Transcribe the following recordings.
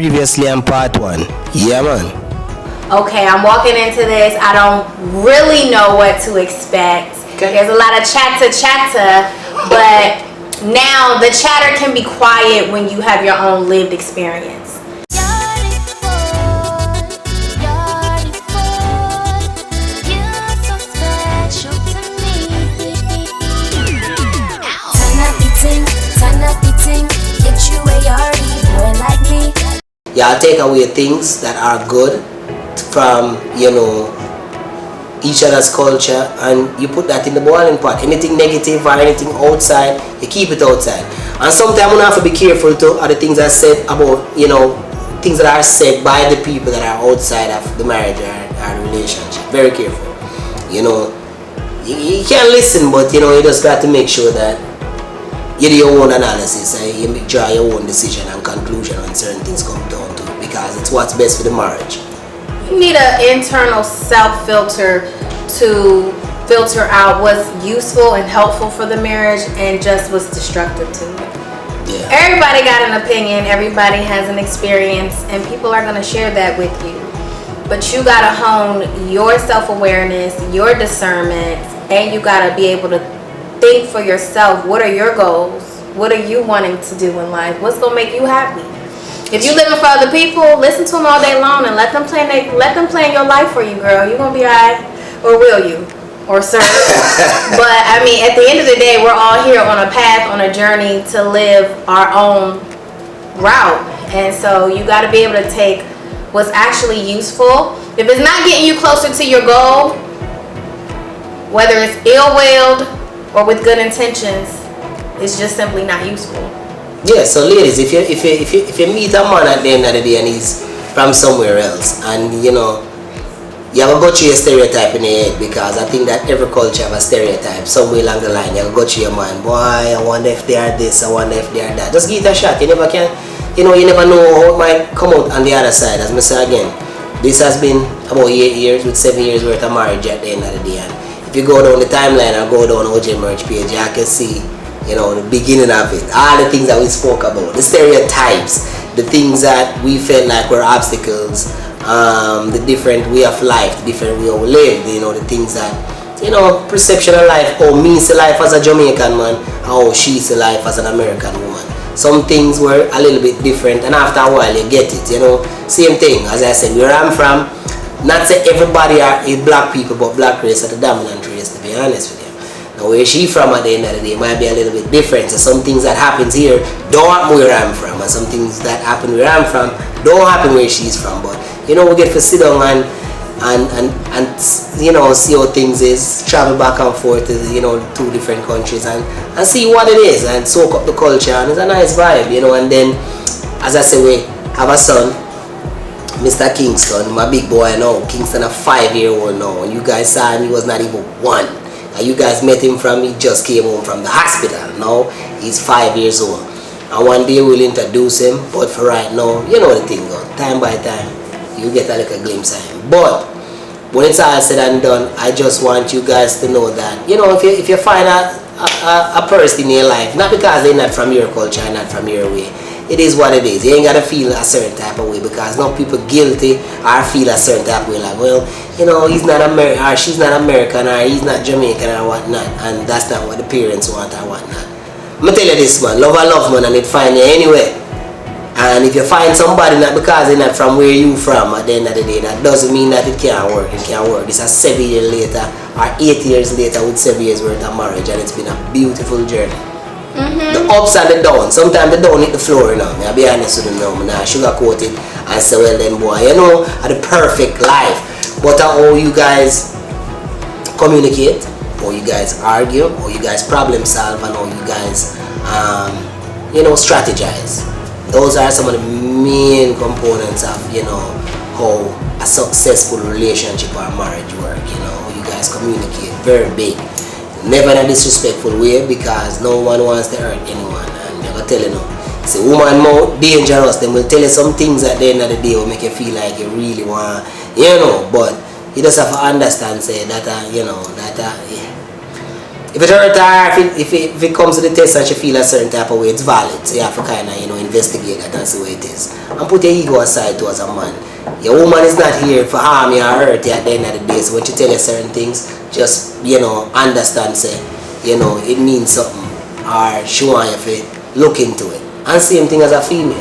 Previously on part 1. Yeah, man. Okay, I'm walking into this. I don't really know what to expect. Okay. There's a lot of chatter, but now the chatter can be quiet when you have your own lived experience. Y'all take away things that are good from, each other's culture, and you put that in the boiling pot. Anything negative or anything outside, you keep it outside. And sometimes we have to be careful too of the things that are said about, things that are said by the people that are outside of the marriage or the relationship. Very careful. You can listen, but you just got to make sure that you do your own analysis and you draw your own decision and conclusion when certain things come down to it, because it's what's best for the marriage. You need an internal self-filter to filter out what's useful and helpful for the marriage and just what's destructive to it. Yeah. Everybody got an opinion, everybody has an experience, and people are going to share that with you. But you got to hone your self-awareness, your discernment, and you got to be able to think for yourself. What are your goals? What are you wanting to do in life? What's going to make you happy? If you're living for other people, listen to them all day long and let them plan in your life for you, girl. You're going to be alright. Or will you? Or sir. But, I mean, at the end of the day, we're all here on a path, on a journey to live our own route. And so you got to be able to take what's actually useful. If it's not getting you closer to your goal, whether it's ill-willed or with good intentions, it's just simply not useful. Yeah, so ladies, if you meet a man at the end of the day and he's from somewhere else, and you have to go through your stereotype in your head, because I think that every culture have a stereotype somewhere along the line. You have to go through your mind, boy, I wonder if they are this, I wonder if they are that. Just give it a shot. You never can, you never know how it might come out on the other side. As I say again, this has been about 8 years with 7 years worth of marriage at the end of the day. And if you go down the timeline or go down OJ merch page, you can see the beginning of it, all the things that we spoke about, the stereotypes, the things that we felt like were obstacles, the different way of life, the different way we live, the things that, perception of life, how me see life as a Jamaican man, how she see life as an American woman. Some things were a little bit different, and after a while you get it, same thing, as I said, where I'm from, not say everybody is black people, but black race are the dominant race, to be honest with you. Now where she from at the end of the day might be a little bit different. So some things that happens here don't happen where I'm from, and some things that happen where I'm from don't happen where she's from. But we get to sit down and see how things is, travel back and forth to two different countries and see what it is and soak up the culture, and it's a nice vibe, and then as I say, we have a son, Mr. Kingston, my big boy now. Kingston a 5-year-old now, and you guys saw him, he was not even 1. And you guys met him he just came home from the hospital. Now he's 5 years old. And one day we'll introduce him, but for right now, you know the thing goes. Time by time, you get a little glimpse of him. But when it's all said and done, I just want you guys to know that, if you find a person in your life, not because they're not from your culture, not from your way, it is what it is. You ain't got to feel a certain type of way, because no people guilty or feel a certain type of way, like, well, he's not American, or she's not American, or he's not Jamaican, or whatnot, and that's not what the parents want or whatnot. I'm going to tell you this, man, love and love, man, and it find you anyway. And if you find somebody not because they're not from where you from at the end of the day, that doesn't mean that it can't work. It can't work. It's a 7 years later or 8 years later with 7 years worth of marriage, and it's been a beautiful journey. The ups and the downs. Sometimes they don't hit the floor, I'll be honest with you now. I'm not sugarcoat it and say, well then boy, the perfect life. But how you guys communicate, how you guys argue, how you guys problem solve, and how you guys strategize. Those are some of the main components of how a successful relationship or marriage work. You guys communicate, very big. Never in a disrespectful way, because no one wants to hurt anyone. And I'm tell you it's a woman more dangerous. They will tell you some things at the end of the day will make you feel like you really want, but you just have to understand, say that, If it hurt her, if it comes to the test and she feel a certain type of way, it's valid. So you have to kind of, investigate that and see what it is. And put your ego aside too as a man. Your woman is not here for harm you or hurt you at the end of the day. So when she tell you certain things, just, understand, say, it means something. Or she want you to look into it. And same thing as a female,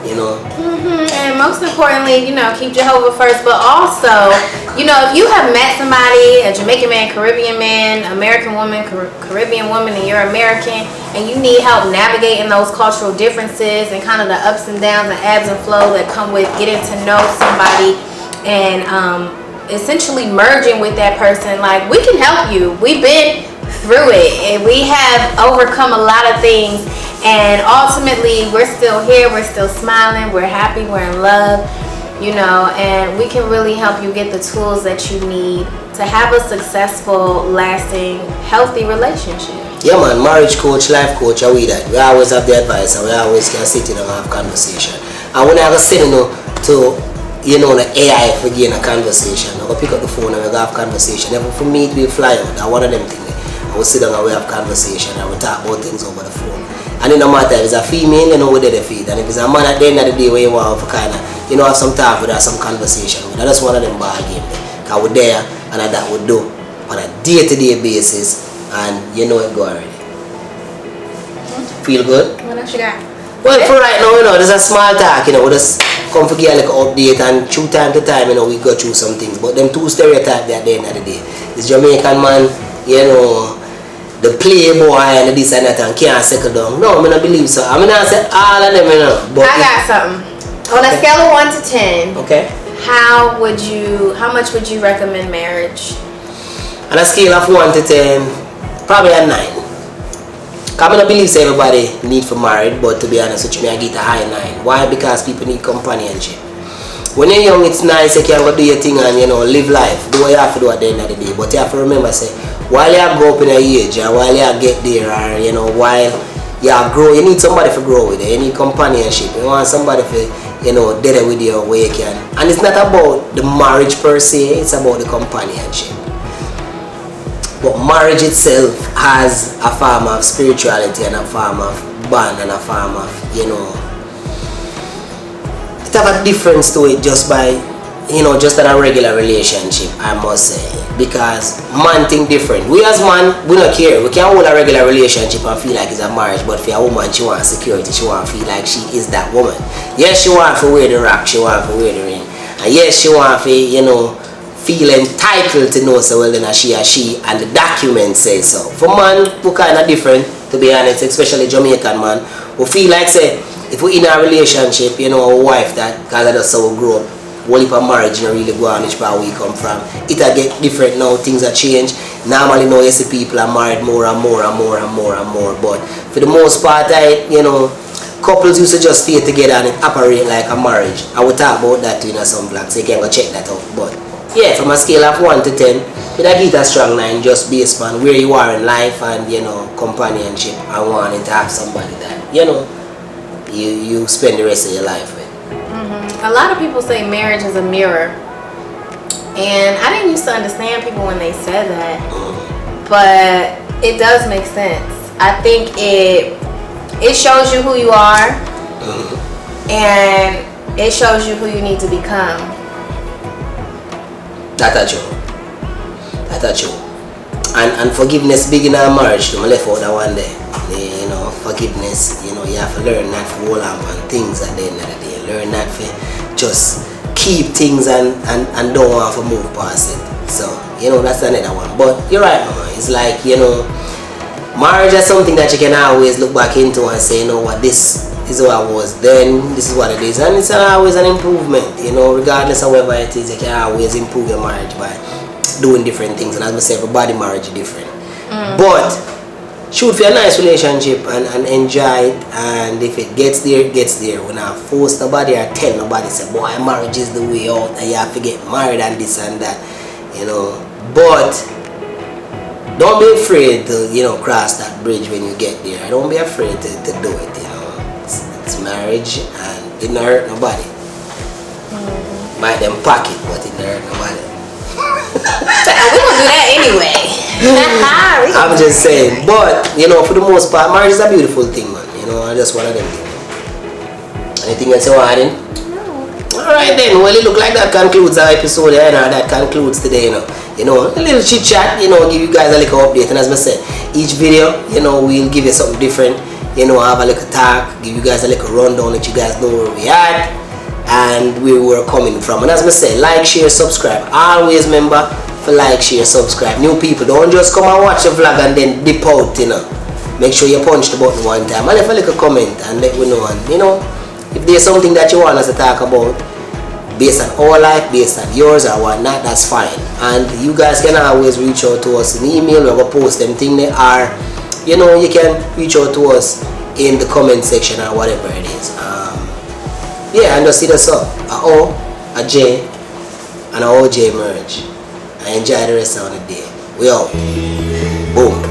And most importantly, keep Jehovah first. But also, if you have met somebody, a Jamaican man, Caribbean man, American woman, Caribbean woman, and you're American, and you need help navigating those cultural differences and kind of the ups and downs and ebbs and flows that come with getting to know somebody and essentially merging with that person, like, we can help you. We've been through it and we have overcome a lot of things, and ultimately we're still here, we're still smiling, we're happy, we're in love, and we can really help you get the tools that you need to have a successful, lasting, healthy relationship. Yeah man, marriage coach, life coach, we that. We always have the advice and we always can sit in and have conversation. And when I was sitting to the AI for gain a conversation, I go pick up the phone and we go have conversation. Never for me to be fly out, I one of them things. I will sit down and we have conversation and we talk about things over the phone. And it no matter if it's a female, we did the feed. And if it's a man at the end of the day where you want to kind of, have some talk with or some conversation with. That's one of them ball game there. Because we're there and that we do on a day-to-day basis, and it go already. Feel good? What else you got? Well, for right now, there's a small talk, we just come for get like an update, and through time to time, we go through some things. But them two stereotypes at the end of the day. This Jamaican man, the playboy and this and that, and can't settle down. No, I don't believe so. I not say all of them, But I got something. On a scale of 1 to 10, okay. How much would you recommend marriage? On a scale of 1 to 10, probably a 9. I don't believe so everybody need for marriage, but to be honest with you, I get a high 9. Why? Because people need companionship. When you're young, it's nice, you can go do your thing and live life, do what you have to do at the end of the day. But you have to remember, say, while you grow up in a age, and while you get there, or while you grow, you need somebody to grow with you. You need companionship. You want somebody to deal with you where you can. And it's not about the marriage per se, it's about the companionship. But marriage itself has a form of spirituality and a form of bond and a form of, it have a difference to it just by, just in a regular relationship, I must say. Because man think different. We as man, we don't care. We can hold a regular relationship and feel like it's a marriage, but for a woman, she wants security. She wants to feel like she is that woman. Yes, she wants to wear the rock, she wants to wear the ring. And yes, she wants to, feel entitled to know so well then she and the document says so. For man, we kind of different, to be honest, especially Jamaican man. We feel like, say, if we're in a relationship, our wife that, because that's how we grow up, whole heap of marriage not really go on which part we come from. It'll get different now, things are changed. Normally now you see people are married more and more and more and more and more. But for the most part, couples used to just stay together and it operate like a marriage. I will talk about that too in some vlogs, so you can go check that out. But yeah, from a scale of 1 to 10, it I give a strong 9 just based on where you are in life and companionship and wanting to have somebody that you spend the rest of your life with. A lot of people say marriage is a mirror, and I didn't used to understand people when they said that, but it does make sense. I think it shows you who you are, and it shows you who you need to become. That's true. And forgiveness big in our marriage. I left out that one day. Forgiveness. You have to learn not to hold on things at the end of the day. Learn not to just keep things and don't want to move past it. So that's another one. But you're right, mama. It's like marriage is something that you can always look back into and say, what, this is what I was then, this is what it is, and it's always an improvement. Regardless of whatever it is, you can always improve your marriage by doing different things. And as I say, everybody marriage is different. But shoot for a nice relationship and enjoy it, and if it gets there, it gets there. When I force nobody or tell nobody, say, boy, marriage is the way out and you have to get married and this and that, but don't be afraid to cross that bridge when you get there. Don't be afraid to do it. It's marriage and it don't hurt nobody. Might them pocket, but it don't hurt nobody. we gonna do that anyway. I'm just saying, but you know, for the most part, marriage is a beautiful thing, man. You know, I just one of them things. Anything else you want in? No. Alright then, well it look like that concludes our episode, you know, that concludes today, you know. You know, a little chit chat, you know, give you guys a little update, and as I said, each video, you know, we'll give you something different, you know, have a little talk, give you guys a little rundown, let you guys know where we are and where we're coming from. And as I said, like, share, subscribe. Always remember for like, share, subscribe. New people, don't just come and watch the vlog and then dip out, you know. Make sure you punch the button one time and leave a little comment and let me know. And you know, if there's something that you want us to talk about based on our life, based on yours or whatnot, that's fine. And you guys can always reach out to us in email. We're gonna post them thing they are. You know, you can reach out to us in the comment section or whatever it is. Yeah, and just see this up. A O, a J, and a OJ merge. And enjoy the rest of the day. We out. Boom.